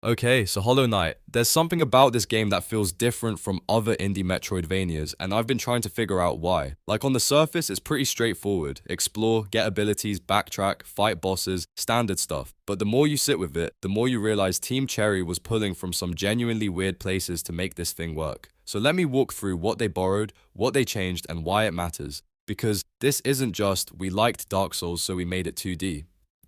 Okay, so Hollow Knight. There's something about this game that feels different from other indie Metroidvanias, and I've been trying to figure out why. Like on the surface, it's pretty straightforward. Explore, get abilities, backtrack, fight bosses, standard stuff. But the more you sit with it, the more you realize Team Cherry was pulling from some genuinely weird places to make this thing work. So let me walk through what they borrowed, what they changed, and why it matters. Because this isn't just, we liked Dark Souls so we made it 2D.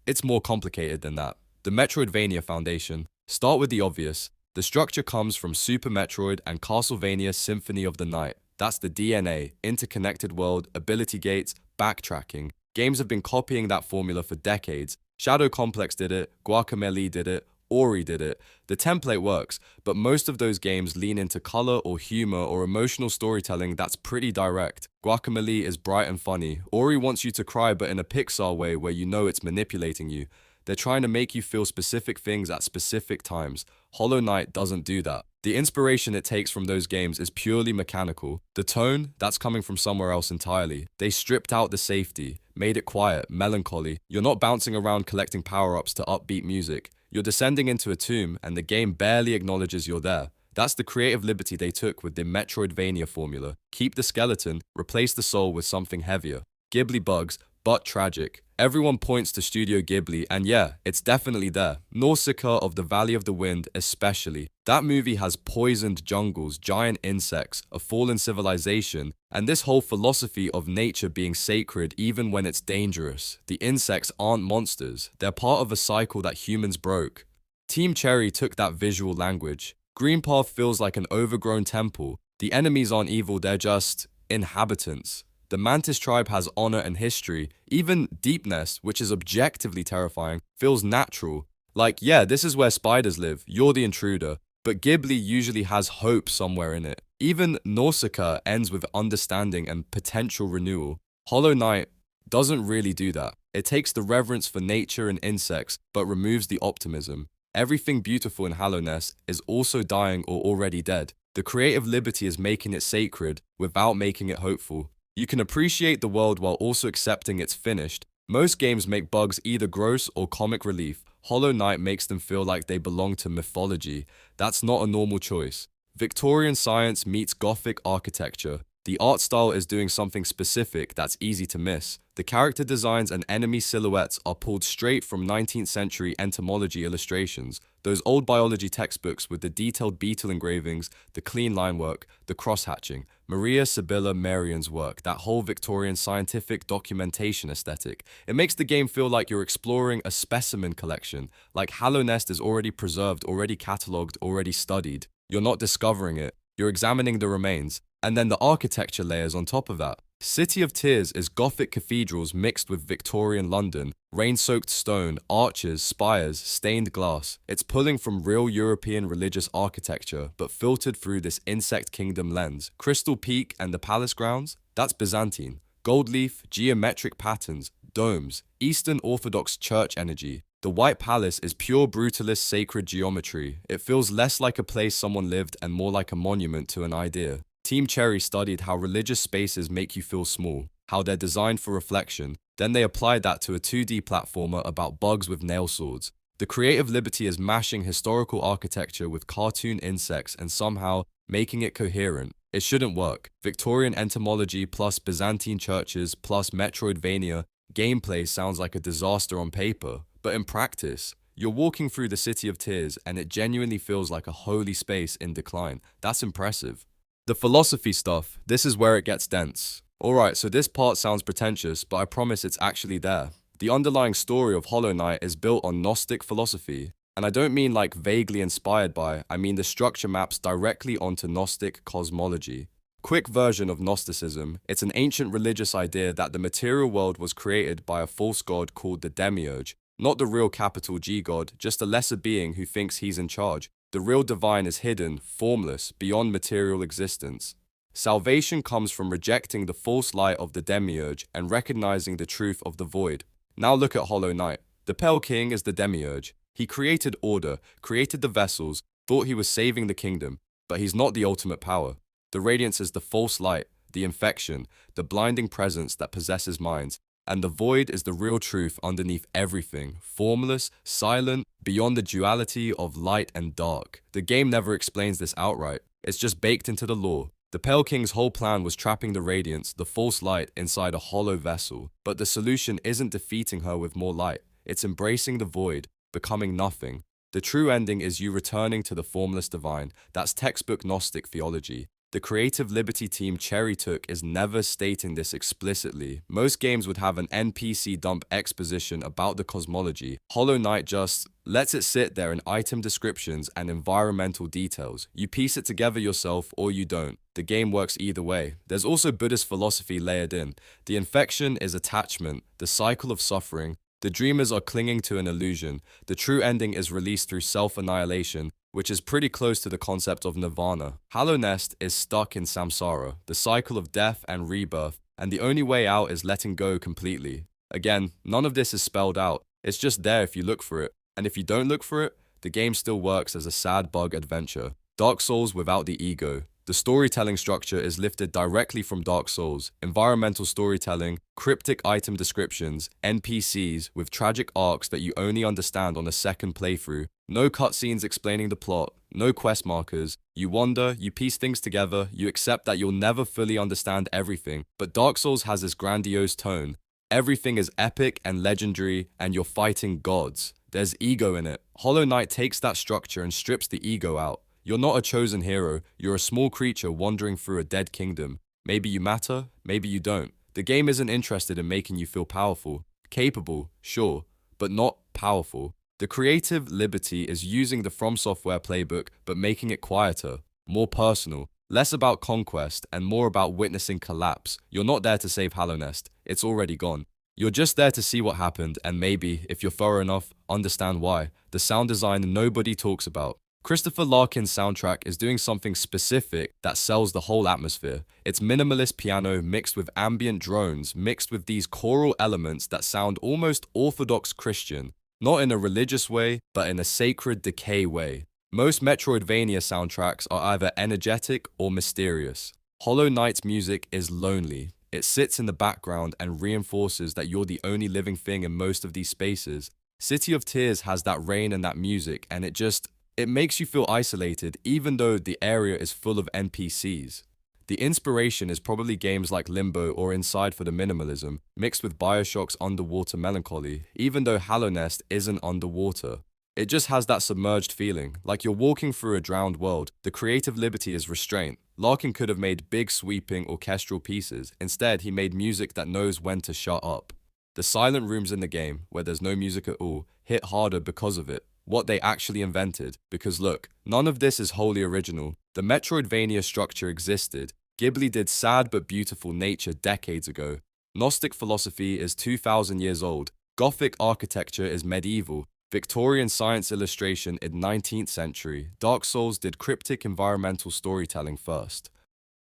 It's more complicated than that. The Metroidvania Foundation. Start with the obvious. The structure comes from Super Metroid and Castlevania Symphony of the Night. That's the DNA, interconnected world, ability gates, backtracking. Games have been copying that formula for decades. Shadow Complex did it, Guacamelee did it, Ori did it. The template works, but most of those games lean into color or humor or emotional storytelling that's pretty direct. Guacamelee is bright and funny. Ori wants you to cry, but in a Pixar way where you know it's manipulating you. They're trying to make you feel specific things at specific times. Hollow Knight doesn't do that. The inspiration it takes from those games is purely mechanical. The tone, that's coming from somewhere else entirely. They stripped out the safety, made it quiet, melancholy. You're not bouncing around collecting power-ups to upbeat music. You're descending into a tomb and the game barely acknowledges you're there. That's the creative liberty they took with the Metroidvania formula. Keep the skeleton, replace the soul with something heavier. Ghibli bugs, but tragic. Everyone points to Studio Ghibli, and yeah, it's definitely there. Nausicaa of the Valley of the Wind especially. That movie has poisoned jungles, giant insects, a fallen civilization, and this whole philosophy of nature being sacred even when it's dangerous. The insects aren't monsters, they're part of a cycle that humans broke. Team Cherry took that visual language. Green Path feels like an overgrown temple. The enemies aren't evil, they're just inhabitants. The Mantis tribe has honor and history. Even Deepness, which is objectively terrifying, feels natural. Like, yeah, this is where spiders live, you're the intruder. But Ghibli usually has hope somewhere in it. Even Nausicaa ends with understanding and potential renewal. Hollow Knight doesn't really do that. It takes the reverence for nature and insects, but removes the optimism. Everything beautiful in Hallownest is also dying or already dead. The creative liberty is making it sacred without making it hopeful. You can appreciate the world while also accepting it's finished. Most games make bugs either gross or comic relief. Hollow Knight makes them feel like they belong to mythology. That's not a normal choice. Victorian science meets Gothic architecture. The art style is doing something specific that's easy to miss. The character designs and enemy silhouettes are pulled straight from 19th century entomology illustrations, those old biology textbooks with the detailed beetle engravings, the clean line work, the cross-hatching. Maria Sibylla Merian's work, that whole Victorian scientific documentation aesthetic. It makes the game feel like you're exploring a specimen collection, like Hallownest is already preserved, already catalogued, already studied. You're not discovering it, you're examining the remains. And then the architecture layers on top of that. City of Tears is Gothic cathedrals mixed with Victorian London, rain-soaked stone, arches, spires, stained glass. It's pulling from real European religious architecture, but filtered through this insect kingdom lens. Crystal Peak and the palace grounds? That's Byzantine. Gold leaf, geometric patterns, domes, Eastern Orthodox church energy. The White Palace is pure brutalist sacred geometry. It feels less like a place someone lived and more like a monument to an idea. Team Cherry studied how religious spaces make you feel small, how they're designed for reflection, then they applied that to a 2D platformer about bugs with nail swords. The creative liberty is mashing historical architecture with cartoon insects and somehow making it coherent. It shouldn't work. Victorian entomology plus Byzantine churches plus Metroidvania gameplay sounds like a disaster on paper, but in practice, you're walking through the City of Tears and it genuinely feels like a holy space in decline. That's impressive. The philosophy stuff, this is where it gets dense. Alright, so this part sounds pretentious, but I promise it's actually there. The underlying story of Hollow Knight is built on Gnostic philosophy. And I don't mean like vaguely inspired by, I mean the structure maps directly onto Gnostic cosmology. Quick version of Gnosticism, it's an ancient religious idea that the material world was created by a false god called the Demiurge. Not the real capital G god, just a lesser being who thinks he's in charge. The real divine is hidden, formless, beyond material existence. Salvation comes from rejecting the false light of the Demiurge and recognizing the truth of the void. Now look at Hollow Knight. The Pale King is the Demiurge. He created order, created the vessels, thought he was saving the kingdom, but he's not the ultimate power. The Radiance is the false light, the infection, the blinding presence that possesses minds. And the void is the real truth underneath everything, formless, silent, beyond the duality of light and dark. The game never explains this outright, it's just baked into the lore. The Pale King's whole plan was trapping the radiance, the false light, inside a hollow vessel. But the solution isn't defeating her with more light, it's embracing the void, becoming nothing. The true ending is you returning to the formless divine. That's textbook Gnostic theology. The Creative Liberty team Cherry took is never stating this explicitly. Most games would have an NPC dump exposition about the cosmology. Hollow Knight just lets it sit there in item descriptions and environmental details. You piece it together yourself or you don't. The game works either way. There's also Buddhist philosophy layered in. The infection is attachment, the cycle of suffering. The dreamers are clinging to an illusion. The true ending is released through self-annihilation, which is pretty close to the concept of nirvana. Hollow Nest is stuck in samsara, the cycle of death and rebirth, and the only way out is letting go completely. Again, none of this is spelled out. It's just there if you look for it. And if you don't look for it, the game still works as a sad bug adventure. Dark Souls without the ego. The storytelling structure is lifted directly from Dark Souls. Environmental storytelling, cryptic item descriptions, NPCs with tragic arcs that you only understand on a second playthrough. No cutscenes explaining the plot, no quest markers. You wander, you piece things together, you accept that you'll never fully understand everything. But Dark Souls has this grandiose tone. Everything is epic and legendary, and you're fighting gods. There's ego in it. Hollow Knight takes that structure and strips the ego out. You're not a chosen hero, you're a small creature wandering through a dead kingdom. Maybe you matter, maybe you don't. The game isn't interested in making you feel powerful. Capable, sure, but not powerful. The Creative Liberty is using the From Software playbook, but making it quieter, more personal, less about conquest and more about witnessing collapse. You're not there to save Hollow Nest, it's already gone. You're just there to see what happened and maybe, if you're thorough enough, understand why. The sound design nobody talks about. Christopher Larkin's soundtrack is doing something specific that sells the whole atmosphere. It's minimalist piano mixed with ambient drones, mixed with these choral elements that sound almost orthodox Christian. Not in a religious way, but in a sacred decay way. Most Metroidvania soundtracks are either energetic or mysterious. Hollow Knight's music is lonely. It sits in the background and reinforces that you're the only living thing in most of these spaces. City of Tears has that rain and that music, and it makes you feel isolated even though the area is full of NPCs. The inspiration is probably games like Limbo or Inside for the minimalism, mixed with Bioshock's underwater melancholy, even though Hollow Nest isn't underwater. It just has that submerged feeling, like you're walking through a drowned world. The creative liberty is restraint. Larkin could have made big sweeping orchestral pieces. Instead, he made music that knows when to shut up. The silent rooms in the game, where there's no music at all, hit harder because of it. What they actually invented. Because look, none of this is wholly original. The Metroidvania structure existed. Ghibli did sad but beautiful nature decades ago. Gnostic philosophy is 2,000 years old. Gothic architecture is medieval. Victorian science illustration in 19th century. Dark Souls did cryptic environmental storytelling first.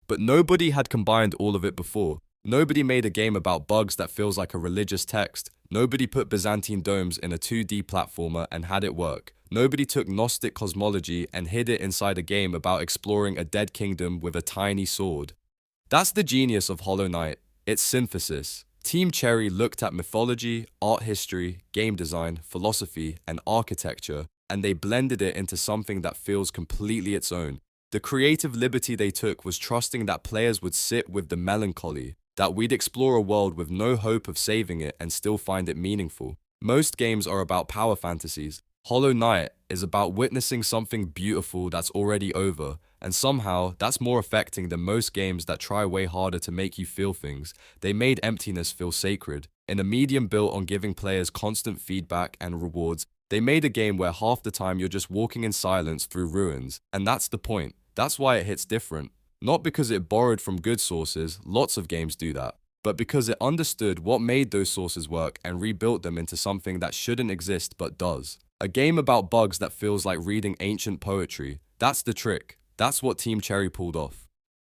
But nobody had combined all of it before. Nobody made a game about bugs that feels like a religious text. Nobody put Byzantine domes in a 2D platformer and had it work. Nobody took Gnostic cosmology and hid it inside a game about exploring a dead kingdom with a tiny sword. That's the genius of Hollow Knight. It's synthesis. Team Cherry looked at mythology, art history, game design, philosophy, and architecture, and they blended it into something that feels completely its own. The creative liberty they took was trusting that players would sit with the melancholy, that we'd explore a world with no hope of saving it and still find it meaningful. Most games are about power fantasies. Hollow Knight is about witnessing something beautiful that's already over, and somehow that's more affecting than most games that try way harder to make you feel things. They made emptiness feel sacred. In a medium built on giving players constant feedback and rewards, they made a game where half the time you're just walking in silence through ruins, and that's the point. That's why it hits different. Not because it borrowed from good sources, lots of games do that, but because it understood what made those sources work and rebuilt them into something that shouldn't exist but does. A game about bugs that feels like reading ancient poetry. That's the trick. That's what Team Cherry pulled off.